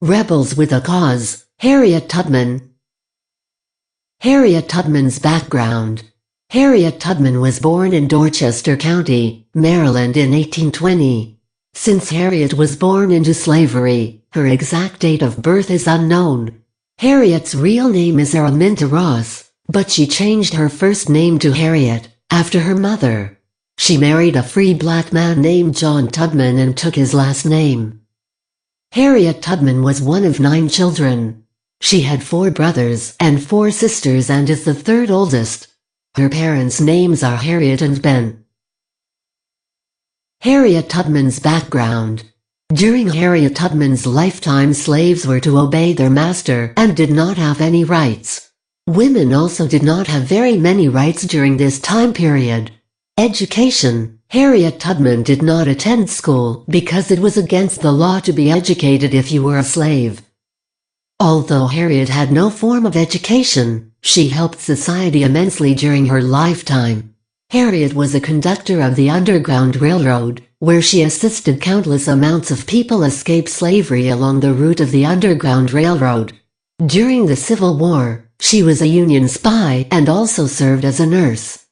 Rebels with a Cause, Harriet Tubman. Harriet Tubman's background. Harriet Tubman was born in Dorchester County, Maryland in 1820. Since Harriet was born into slavery, her exact date of birth is unknown. Harriet's real name is Araminta Ross, but she changed her first name to Harriet, after her mother. She married a free black man named John Tubman and took his last name. Harriet Tubman was one of 9 children. She had 4 brothers and 4 sisters and is the 3rd oldest. Her parents' names are Harriet and Ben. Harriet Tubman's background. During Harriet Tubman's lifetime, slaves were to obey their master and did not have any rights. Women also did not have very many rights during this time period. Education. Harriet Tubman did not attend school because it was against the law to be educated if you were a slave. Although Harriet had no form of education, she helped society immensely during her lifetime. Harriet was a conductor of the Underground Railroad, where she assisted countless amounts of people escape slavery along the route of the Underground Railroad. During the Civil War, she was a Union spy and also served as a nurse.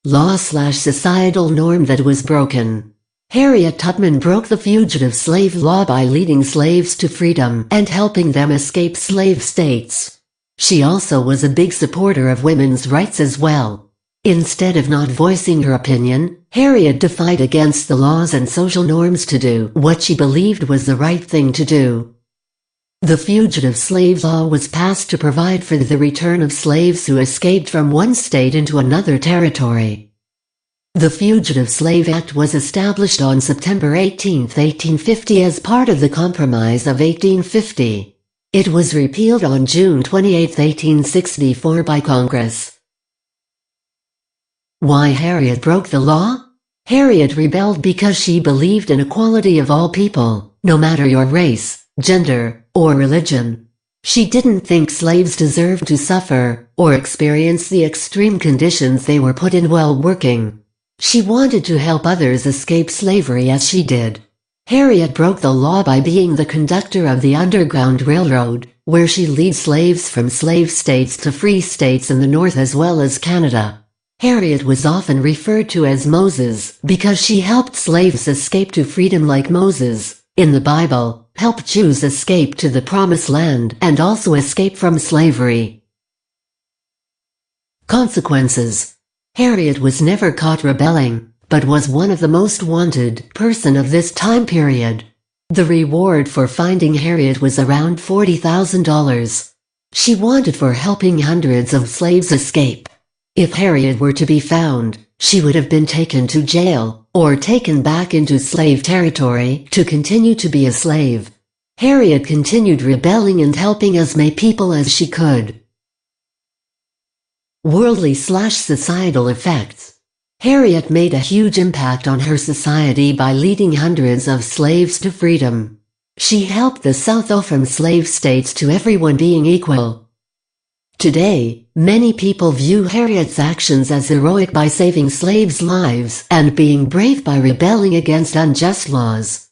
Law/societal norm that was broken. Harriet Tubman broke the fugitive slave law by leading slaves to freedom and helping them escape slave states. She also was a big supporter of women's rights as well. Instead of not voicing her opinion, Harriet defied against the laws and social norms to do what she believed was the right thing to do. The Fugitive Slave Law was passed to provide for the return of slaves who escaped from one state into another territory. The Fugitive Slave Act was established on September 18, 1850 as part of the Compromise of 1850. It was repealed on June 28, 1864 by Congress. Why Harriet broke the law? Harriet rebelled because she believed in equality of all people, no matter your race, gender, or religion. She didn't think slaves deserved to suffer or experience the extreme conditions they were put in while working. She wanted to help others escape slavery as she did. Harriet broke the law by being the conductor of the Underground Railroad, where she led slaves from slave states to free states in the North as well as Canada. Harriet was often referred to as Moses because she helped slaves escape to freedom like Moses, in the Bible, helped Jews escape to the Promised Land and also escape from slavery. Consequences. Harriet was never caught rebelling, but was one of the most wanted person of this time period. The reward for finding Harriet was around $40,000. She wanted for helping hundreds of slaves escape. If Harriet were to be found, she would have been taken to jail, or taken back into slave territory to continue to be a slave. Harriet continued rebelling and helping as many people as she could. Worldly/societal effects. Harriet made a huge impact on her society by leading hundreds of slaves to freedom. She helped the South go from slave states to everyone being equal. Today, many people view Harriet's actions as heroic by saving slaves' lives and being brave by rebelling against unjust laws.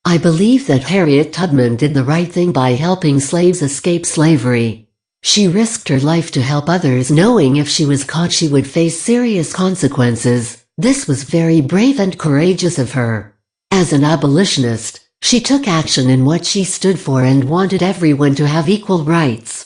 I believe that Harriet Tubman did the right thing by helping slaves escape slavery. She risked her life to help others, knowing if she was caught she would face serious consequences. This was very brave and courageous of her. As an abolitionist, she took action in what she stood for and wanted everyone to have equal rights.